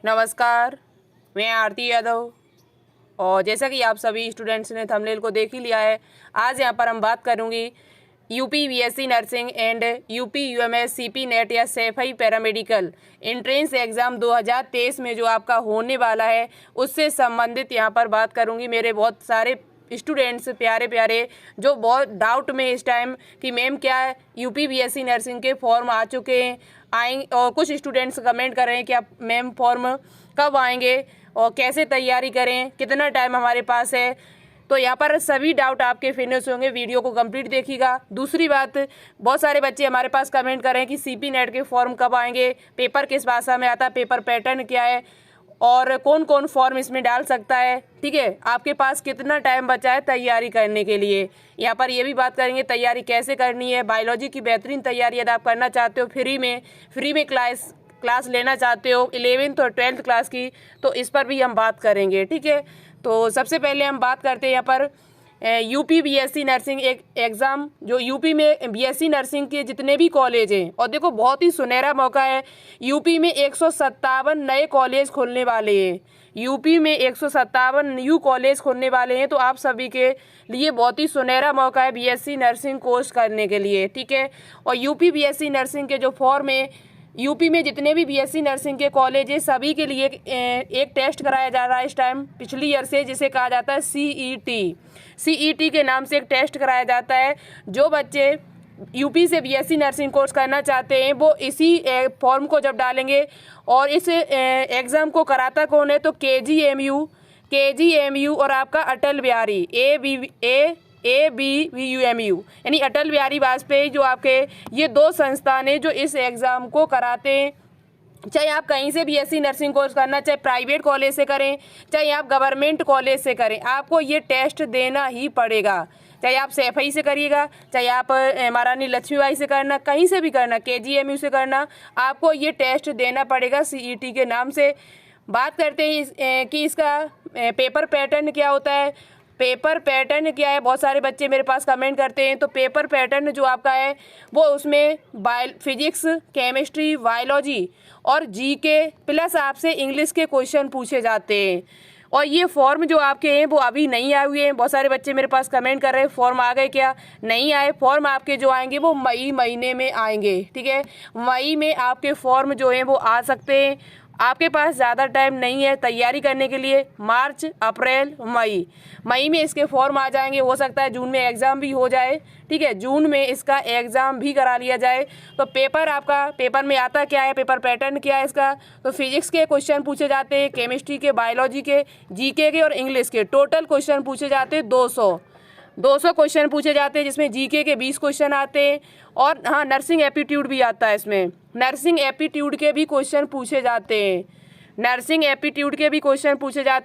नमस्कार, मैं आरती यादव। और जैसा कि आप सभी स्टूडेंट्स ने थंबनेल को देख ही लिया है, आज यहाँ पर हम बात करूँगी UP BSc nursing and UP UMS CP net या सैफई पैरामेडिकल एंट्रेंस एग्ज़ाम 2023 में जो आपका होने वाला है उससे संबंधित यहाँ पर बात करूँगी। मेरे बहुत सारे स्टूडेंट्स प्यारे प्यारे जो बहुत डाउट में इस टाइम कि मैम क्या यूपी बीएससी नर्सिंग के फॉर्म आ चुके हैं आएंगे, और कुछ स्टूडेंट्स कमेंट कर रहे हैं कि आप मैम फॉर्म कब आएंगे और कैसे तैयारी करें, कितना टाइम हमारे पास है। तो यहाँ पर सभी डाउट आपके फिनिश होंगे, वीडियो को कंप्लीट देखिएगा। दूसरी बात, बहुत सारे बच्चे हमारे पास कमेंट कर रहे हैं कि सीपी नेट के फॉर्म कब आएंगे, पेपर किस भाषा में आता है, पेपर पैटर्न क्या है और कौन कौन फॉर्म इसमें डाल सकता है। ठीक है, आपके पास कितना टाइम बचा है तैयारी करने के लिए। यहाँ पर ये भी बात करेंगे तैयारी कैसे करनी है। बायोलॉजी की बेहतरीन तैयारी यदि आप करना चाहते हो, फ्री में क्लास लेना चाहते हो 11th और 12th क्लास की, तो इस पर भी हम बात करेंगे। ठीक है, तो सबसे पहले हम बात करते हैं यहाँ पर यूपी बीएससी नर्सिंग एक एग्ज़ाम जो यूपी में बीएससी नर्सिंग के जितने भी कॉलेज हैं, और देखो बहुत ही सुनहरा मौका है। यूपी में 157 नए कॉलेज खुलने वाले हैं। यूपी में 157 न्यू कॉलेज खुलने वाले हैं, तो आप सभी के लिए बहुत ही सुनहरा मौका है बीएससी नर्सिंग कोर्स करने के लिए। ठीक है, और यूपी बीएससी नर्सिंग के जो फॉर्म है, यूपी में जितने भी बीएससी नर्सिंग के कॉलेज है सभी के लिए एक टेस्ट कराया जा रहा है इस टाइम पिछली ईयर से, जिसे कहा जाता है सीईटी के नाम से एक टेस्ट कराया जाता है। जो बच्चे यूपी से बीएससी नर्सिंग कोर्स करना चाहते हैं वो इसी फॉर्म को जब डालेंगे, और इस एग्ज़ाम को कराता कौन है तो केजीएमयू और आपका अटल बिहारी ABVUMU यानी अटल बिहारी वाजपेयी, जो आपके ये दो संस्थान हैं जो इस एग्ज़ाम को कराते हैं। चाहे आप कहीं से बीएससी नर्सिंग कोर्स करना, चाहे प्राइवेट कॉलेज से करें, चाहे आप गवर्नमेंट कॉलेज से करें, आपको ये टेस्ट देना ही पड़ेगा। चाहे आप सैफई से करिएगा, चाहे आप महारानी लक्ष्मीबाई से करना, कहीं से भी करना, केजीएमयू से करना, आपको ये टेस्ट देना पड़ेगा सीईटी के नाम से। बात करते हैं कि इसका पेपर पैटर्न क्या होता है। पेपर पैटर्न क्या है, बहुत सारे बच्चे मेरे पास कमेंट करते हैं। तो पेपर पैटर्न जो आपका है वो उसमें फिजिक्स, केमिस्ट्री, बायोलॉजी और जीके प्लस आपसे इंग्लिश के क्वेश्चन पूछे जाते हैं। और ये फॉर्म जो आपके हैं वो अभी नहीं आए हुए हैं। बहुत सारे बच्चे मेरे पास कमेंट कर रहे हैं फॉर्म आ गए क्या, नहीं आए। फॉर्म आपके जो आएंगे वो मई महीने में आएंगे। ठीक है, मई में आपके फॉर्म जो हैं वो आ सकते हैं। आपके पास ज़्यादा टाइम नहीं है तैयारी करने के लिए। मार्च, अप्रैल, मई में इसके फॉर्म आ जाएंगे। हो सकता है जून में एग्ज़ाम भी हो जाए। ठीक है, जून में इसका एग्ज़ाम भी करा लिया जाए। तो पेपर में आता क्या है, पेपर पैटर्न क्या है इसका, तो फिजिक्स के क्वेश्चन पूछे जाते हैं, केमिस्ट्री के, बायोलॉजी के, जीके के और इंग्लिश के। टोटल क्वेश्चन पूछे जाते हैं 200 क्वेश्चन पूछे जाते हैं, जिसमें जीके के 20 क्वेश्चन आते हैं। और हाँ, नर्सिंग एप्टीट्यूड भी आता है इसमें। नर्सिंग एप्टीट्यूड के भी क्वेश्चन पूछे जाते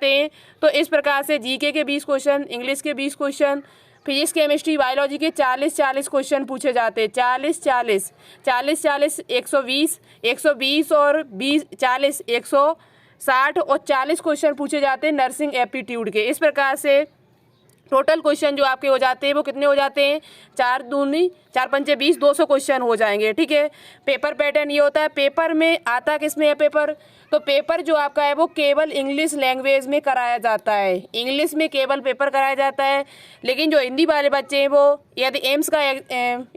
हैं। तो इस प्रकार से जीके के 20 क्वेश्चन, इंग्लिश के 20 क्वेश्चन, फिजिक्स, केमिस्ट्री, बायोलॉजी के 40 क्वेश्चन पूछे जाते हैं। 40 120 और 20 160 और 40 क्वेश्चन पूछे जाते हैं नर्सिंग एप्टीट्यूड के। इस प्रकार से टोटल क्वेश्चन जो आपके हो जाते हैं वो कितने हो जाते हैं, 4 दूनी 4 पंचे 20, 200 क्वेश्चन हो जाएंगे। ठीक है, पेपर पैटर्न ये होता है। पेपर में आता किसमें है पेपर, तो पेपर जो आपका है वो केवल इंग्लिश लैंग्वेज में कराया जाता है। इंग्लिश में केवल पेपर कराया जाता है। लेकिन जो हिंदी वाले बच्चे हैं वो यदि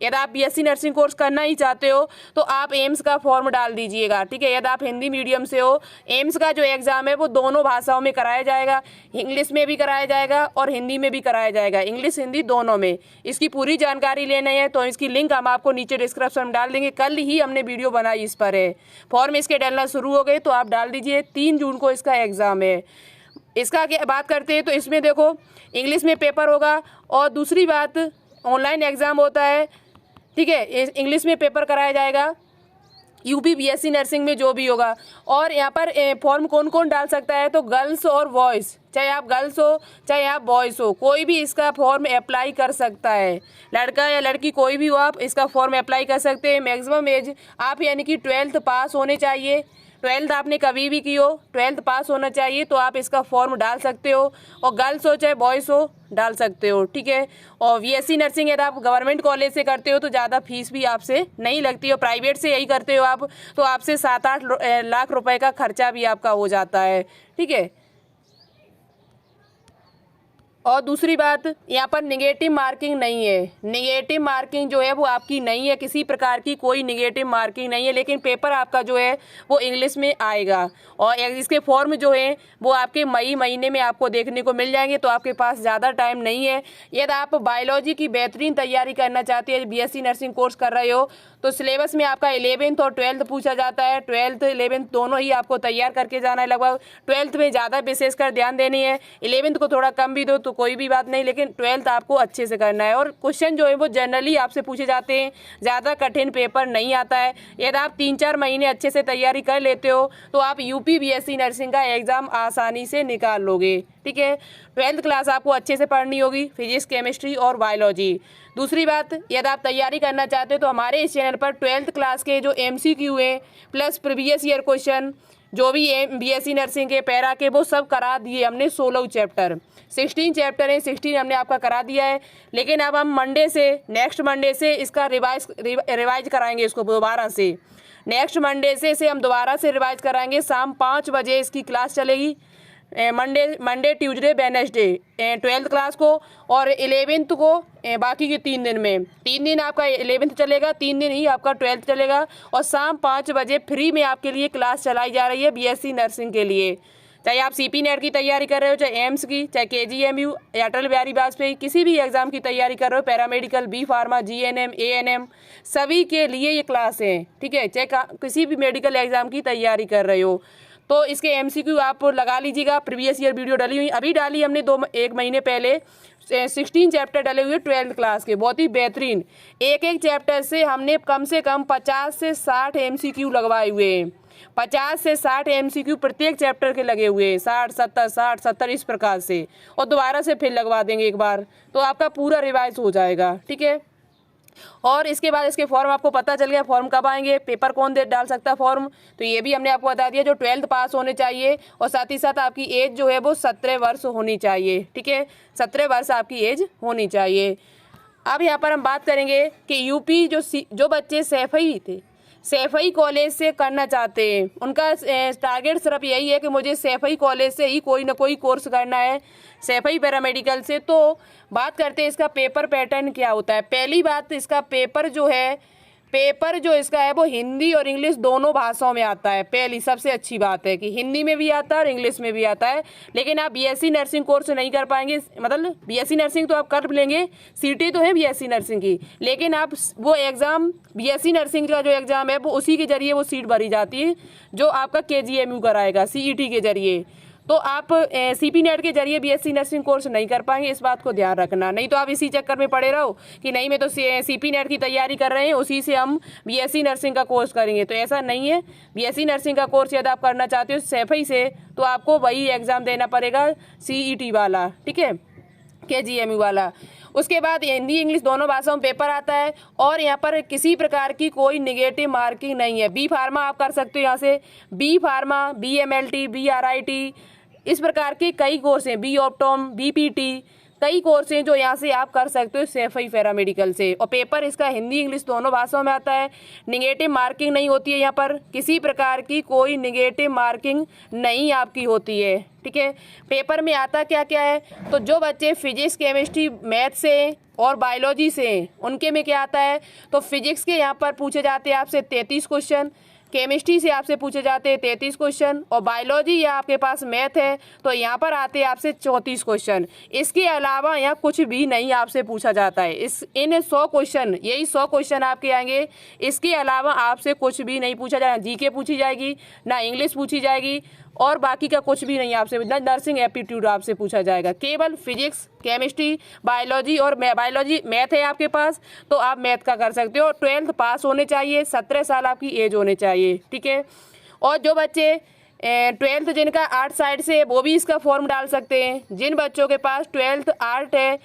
आप बीएससी नर्सिंग कोर्स करना ही चाहते हो तो आप एम्स का फॉर्म डाल दीजिएगा। ठीक है, यदि आप हिंदी मीडियम से हो, एम्स का जो एग्ज़ाम है वो दोनों भाषाओं में कराया जाएगा। इंग्लिश में भी कराया जाएगा और हिंदी में भी कराया जाएगा, इंग्लिश हिंदी दोनों में। इसकी पूरी जानकारी लेनी है तो इसकी लिंक हम आपको नीचे डिस्क्रिप्शन में डाल देंगे। कल ही हमने वीडियो बनाई इस पर है। फॉर्म इसके डालना शुरू हो गए तो आप डाल दीजिए। 3 जून को इसका एग्ज़ाम है। इसका क्या बात करते हैं तो इसमें देखो इंग्लिश में पेपर होगा, और दूसरी बात ऑनलाइन एग्ज़ाम होता है। ठीक है, इंग्लिश में पेपर कराया जाएगा यूपी बीएससी नर्सिंग में जो भी होगा। और यहाँ पर फॉर्म कौन कौन डाल सकता है तो गर्ल्स और बॉयज़, चाहे आप गर्ल्स हो चाहे आप बॉयज़ हो, कोई भी इसका फॉर्म अप्लाई कर सकता है। लड़का या लड़की कोई भी हो, आप इसका फॉर्म अप्लाई कर सकते हैं। मैक्सिमम एज आप यानी कि 12th पास होने चाहिए। 12th आपने कभी भी की हो, 12th पास होना चाहिए तो आप इसका फॉर्म डाल सकते हो। और गर्ल्स हो चाहे बॉयज़ हो डाल सकते हो, ठीक है। और बीएससी नर्सिंग यदि आप गवर्नमेंट कॉलेज से करते हो तो ज़्यादा फीस भी आपसे नहीं लगती, और प्राइवेट से यही करते हो आप तो आपसे 7-8 लाख रुपए का खर्चा भी आपका हो जाता है, ठीक है। और दूसरी बात, यहाँ पर निगेटिव मार्किंग नहीं है। निगेटिव मार्किंग जो है वो आपकी नहीं है, किसी प्रकार की कोई निगेटिव मार्किंग नहीं है। लेकिन पेपर आपका जो है वो इंग्लिश में आएगा, और इसके फॉर्म जो है वो आपके मई महीने में आपको देखने को मिल जाएंगे, तो आपके पास ज़्यादा टाइम नहीं है। यदि आप बायोलॉजी की बेहतरीन तैयारी करना चाहते हैं, बीएससी नर्सिंग कोर्स कर रहे हो, तो सिलेबस में आपका 11th और 12th पूछा जाता है। 12th 11th दोनों ही आपको तैयार करके जाना है। लगभग 12th में ज़्यादा विशेषकर ध्यान देनी है, 11th को थोड़ा कम भी दो तो कोई भी बात नहीं, लेकिन 12th आपको अच्छे से करना है। और क्वेश्चन जो है वो जनरली आपसे पूछे जाते हैं, ज़्यादा कठिन पेपर नहीं आता है। यदि आप 3-4 महीने अच्छे से तैयारी कर लेते हो तो आप यूपी बीएससी नर्सिंग का एग्ज़ाम आसानी से निकाल लोगे, ठीक है। 12th क्लास आपको अच्छे से पढ़नी होगी, फिजिक्स, केमिस्ट्री और बायोलॉजी। दूसरी बात, यदि आप तैयारी करना चाहते हो तो हमारे इस चैनल पर 12th क्लास के जो MCQ हैं प्लस प्रीवियस ईयर क्वेश्चन जो भी बीएससी नर्सिंग के पैरा के वो सब करा दिए हमने। 16 चैप्टर, 16 चैप्टर है, 16 हमने आपका करा दिया है। लेकिन अब हम नेक्स्ट मंडे से इसका रिवाइज कराएंगे, इसको दोबारा से नेक्स्ट मंडे से इसे हम दोबारा से रिवाइज कराएंगे। शाम 5 बजे इसकी क्लास चलेगी, Monday Tuesday Wednesday 12th class को, और 11th को बाकी के 3 दिन में। 3 दिन आपका 11th चलेगा, 3 दिन ही आपका 12th चलेगा, और शाम 5 बजे फ्री में आपके लिए क्लास चलाई जा रही है बीएससी नर्सिंग के लिए। चाहे आप CP नेट की तैयारी कर रहे हो, चाहे एम्स की, चाहे KGMU या अटल बिहारी वाजपेयी किसी भी एग्ज़ाम की तैयारी कर रहे हो, paramedical, B pharma, GNM, ANM सभी के लिए ये क्लास है, ठीक है। चाहे किसी भी मेडिकल एग्ज़ाम की तैयारी कर रहे हो तो इसके MCQ आप लगा लीजिएगा। प्रीवियस ईयर वीडियो डली हुई अभी डाली हमने 1 महीने पहले, 16 चैप्टर डले हुए 12th क्लास के, बहुत ही बेहतरीन। एक चैप्टर से हमने कम से कम 50 से 60 MCQ लगवाए हुए हैं। 50 से 60 MCQ प्रत्येक चैप्टर के लगे हुए हैं, 60-70 इस प्रकार से, और दोबारा से फिर लगवा देंगे एक बार, तो आपका पूरा रिवाइज हो जाएगा, ठीक है। और इसके बाद इसके फॉर्म आपको पता चल गया, फॉर्म कब आएंगे, पेपर कौन डाल सकता है फॉर्म, तो ये भी हमने आपको बता दिया। जो 12th पास होने चाहिए, और साथ ही साथ आपकी एज जो है वो 17 वर्ष होनी चाहिए, ठीक है। 17 वर्ष आपकी एज होनी चाहिए। अब यहाँ पर हम बात करेंगे कि यूपी जो बच्चे सैफई कॉलेज से करना चाहते हैं, उनका टारगेट सिर्फ यही है कि मुझे सैफई कॉलेज से ही कोई ना कोई कोर्स करना है, सैफई पैरामेडिकल से। तो बात करते हैं इसका पेपर पैटर्न क्या होता है। पहली बात, इसका पेपर जो इसका है वो हिंदी और इंग्लिश दोनों भाषाओं में आता है। पहली सबसे अच्छी बात है कि हिंदी में भी आता है और इंग्लिश में भी आता है। लेकिन आप बीएससी नर्सिंग कोर्स नहीं कर पाएंगे, मतलब बीएससी नर्सिंग तो आप कर लेंगे, सीटें तो हैं बीएससी नर्सिंग की, लेकिन आप वो एग्ज़ाम बीएससी नर्सिंग का जो एग्ज़ाम है वो उसी के जरिए वो सीट भरी जाती है जो आपका KGMU कराएगा CET के जरिए। तो आप CP नेट के जरिए बीएससी नर्सिंग कोर्स नहीं कर पाएंगे, इस बात को ध्यान रखना। नहीं तो आप इसी चक्कर में पड़े रहो कि नहीं मैं तो CP नेट की तैयारी कर रहे हैं, उसी से हम बीएससी नर्सिंग का कोर्स करेंगे, तो ऐसा नहीं है। बीएससी नर्सिंग का कोर्स यदि आप करना चाहते हो सैफई से, तो आपको वही एग्ज़ाम देना पड़ेगा CET वाला, ठीक है, KGMU वाला। उसके बाद हिंदी इंग्लिश दोनों भाषाओं में पेपर आता है, और यहाँ पर किसी प्रकार की कोई निगेटिव मार्किंग नहीं है। B फार्मा आप कर सकते हो यहाँ से, B फार्मा, BMLT, BRIT इस प्रकार के कई कोर्स हैं, B ऑप्टोम, BPT कई कोर्स हैं जो यहाँ से आप कर सकते हो सैफई पैरामेडिकल से। और पेपर इसका हिंदी इंग्लिश दोनों भाषाओं में आता है। निगेटिव मार्किंग नहीं होती है, यहाँ पर किसी प्रकार की कोई निगेटिव मार्किंग नहीं आपकी होती है, ठीक है। पेपर में आता क्या क्या है, तो जो बच्चे फिजिक्स, केमिस्ट्री, मैथ से और बायोलॉजी से उनके में क्या आता है, तो फिजिक्स के यहाँ पर पूछे जाते हैं आपसे 33 क्वेश्चन, केमिस्ट्री से आपसे पूछे जाते हैं 33 क्वेश्चन, और बायोलॉजी या आपके पास मैथ है तो यहाँ पर आते हैं आपसे 34 क्वेश्चन। इसके अलावा यहाँ कुछ भी नहीं आपसे पूछा जाता है। इन 100 क्वेश्चन, यही 100 क्वेश्चन आपके आएंगे, इसके अलावा आपसे कुछ भी नहीं पूछा जाएगा। जीके पूछी जाएगी, ना इंग्लिश पूछी जाएगी, और बाकी का कुछ भी नहीं आपसे, नर्सिंग एप्टीट्यूड आपसे पूछा जाएगा। केवल फिजिक्स, केमिस्ट्री, बायोलॉजी, और बायोलॉजी मैथ है आपके पास तो आप मैथ का कर सकते हो। 12th पास होने चाहिए, 17 साल आपकी एज होने चाहिए, ठीक है। और जो बच्चे 12th जिनका आर्ट साइड से वो भी इसका फॉर्म डाल सकते हैं। जिन बच्चों के पास 12th आर्ट है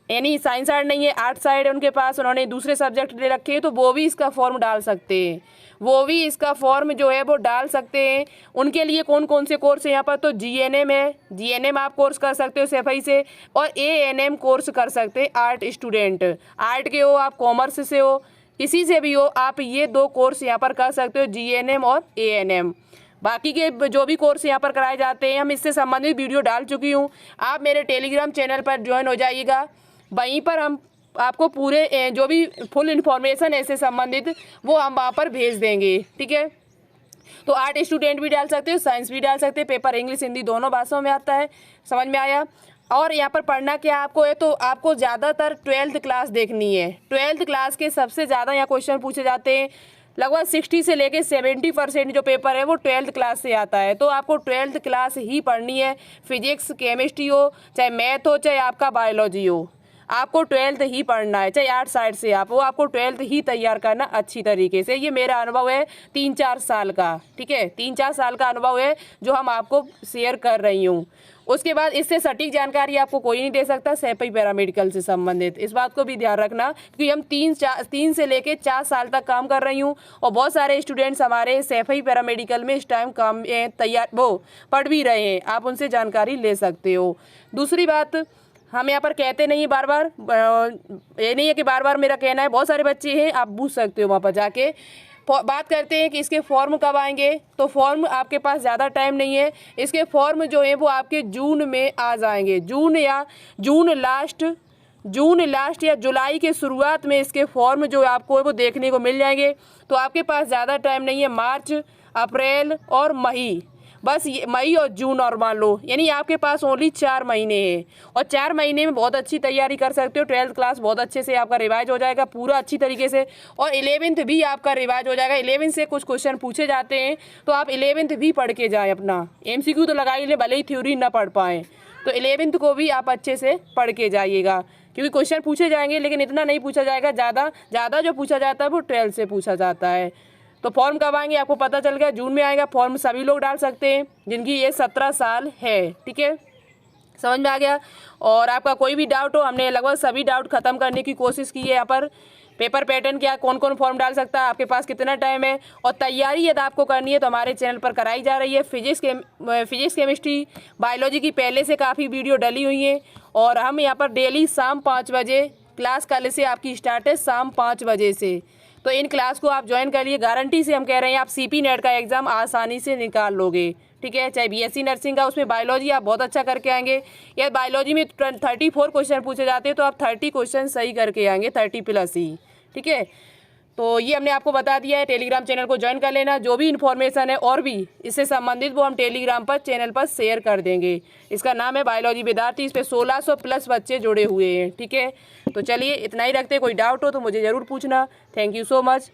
यानी साइंस आर्ट नहीं है, आर्ट साइड है उनके पास, उन्होंने दूसरे सब्जेक्ट ले रखे हैं, तो वो भी इसका फॉर्म डाल सकते हैं, वो भी इसका फॉर्म जो है वो डाल सकते हैं। उनके लिए कौन कौन से कोर्स है यहाँ पर, तो जीएनएम है, जीएनएम आप कोर्स कर सकते हो सेफई से, और एएनएम कोर्स कर सकते हैं आर्ट स्टूडेंट, आर्ट के हो आप, कॉमर्स से हो, किसी से भी हो आप, ये 2 कोर्स यहाँ पर कर सकते हो, जीएनएम और एएनएम। बाकी के जो भी कोर्स यहाँ पर कराए जाते हैं हम इससे संबंधित वीडियो डाल चुकी हूँ, आप मेरे टेलीग्राम चैनल पर ज्वाइन हो जाइएगा, वहीं पर हम आपको पूरे जो भी फुल इन्फॉर्मेशन है इससे संबंधित वो हम वहाँ पर भेज देंगे, ठीक है। तो आर्ट स्टूडेंट भी डाल सकते हो, साइंस भी डाल सकते हैं, पेपर इंग्लिश हिंदी दोनों भाषाओं में आता है, समझ में आया। और यहाँ पर पढ़ना क्या आपको है, तो आपको ज़्यादातर 12th क्लास देखनी है, 12th क्लास के सबसे ज़्यादा यहाँ क्वेश्चन पूछे जाते हैं, लगभग 60 से लेके 70% जो पेपर है वो 12th क्लास से आता है, तो आपको 12th क्लास ही पढ़नी है, फिजिक्स केमिस्ट्री हो, चाहे मैथ हो, चाहे आपका बायोलॉजी हो, आपको 12th ही पढ़ना है, चाहे आर्ट साइड से आप हो, आपको 12th ही तैयार करना अच्छी तरीके से। ये मेरा अनुभव है 3-4 साल का, ठीक है, 3-4 साल का अनुभव है जो हम आपको शेयर कर रही हूँ। उसके बाद इससे सटीक जानकारी आपको कोई नहीं दे सकता सेफई पैरामेडिकल से संबंधित, इस बात को भी ध्यान रखना, क्योंकि हम 3 से लेके 4 साल तक काम कर रही हूँ, और बहुत सारे स्टूडेंट्स हमारे सेफई पैरामेडिकल में इस टाइम काम तैयार वो पढ़ भी रहे हैं, आप उनसे जानकारी ले सकते हो। दूसरी बात, हम यहाँ पर कहते नहीं बार बार, ये नहीं है कि बार बार मेरा कहना है, बहुत सारे बच्चे हैं, आप पूछ सकते हो वहाँ पर जाके। बात करते हैं कि इसके फॉर्म कब आएंगे, तो फॉर्म आपके पास ज़्यादा टाइम नहीं है, इसके फॉर्म जो है वो आपके जून में आ जाएंगे, जून लास्ट या जुलाई के शुरुआत में इसके फॉर्म जो आपको है वो देखने को मिल जाएंगे। तो आपके पास ज़्यादा टाइम नहीं है, मार्च, अप्रैल और मई, बस ये मई और जून और मान लो, यानी आपके पास ओनली 4 महीने हैं, और 4 महीने में बहुत अच्छी तैयारी कर सकते हो। 12th क्लास बहुत अच्छे से आपका रिवाइज हो जाएगा पूरा अच्छी तरीके से, और 11th भी आपका रिवाइज हो जाएगा। 11th से कुछ क्वेश्चन पूछे जाते हैं, तो आप 11th भी पढ़ के जाएँ, अपना MCQ तो लगा ही ले, भले ही थ्योरी ना पढ़ पाएँ, तो 11th को भी आप अच्छे से पढ़ के जाइएगा, क्योंकि क्वेश्चन पूछे जाएंगे, लेकिन इतना नहीं पूछा जाएगा, ज़्यादा जो पूछा जाता है वो 12th से पूछा जाता है। तो फॉर्म कब आएंगे आपको पता चल गया, जून में आएगा फॉर्म, सभी लोग डाल सकते हैं जिनकी ये 17 साल है, ठीक है, समझ में आ गया। और आपका कोई भी डाउट हो, हमने लगभग सभी डाउट खत्म करने की कोशिश की है। यहाँ पर पेपर पैटर्न क्या, कौन कौन फॉर्म डाल सकता है, आपके पास कितना टाइम है, और तैयारी यदि आपको करनी है तो हमारे चैनल पर कराई जा रही है। फिजिक्स केमिस्ट्री बायोलॉजी की पहले से काफ़ी वीडियो डली हुई है, और हम यहाँ पर डेली शाम 5 बजे क्लास कल से आपकी स्टार्ट है, शाम 5 बजे से, तो इन क्लास को आप ज्वाइन कर लिए, गारंटी से हम कह रहे हैं आप CP नेट का एग्ज़ाम आसानी से निकाल लोगे, ठीक है। चाहे BSc नर्सिंग का, उसमें बायोलॉजी आप बहुत अच्छा करके आएंगे, या बायोलॉजी में 34 क्वेश्चन पूछे जाते हैं, तो आप 30 क्वेश्चन सही करके आएंगे, 30+ ही, ठीक है। तो ये हमने आपको बता दिया है, टेलीग्राम चैनल को ज्वाइन कर लेना, जो भी इन्फॉर्मेशन है और भी इससे संबंधित वो हम टेलीग्राम पर चैनल पर शेयर कर देंगे। इसका नाम है बायोलॉजी विद्यार्थी, इस पर 1600+ बच्चे जुड़े हुए हैं, ठीक है। तो चलिए इतना ही रखते, कोई डाउट हो तो मुझे ज़रूर पूछना। Thank you so much.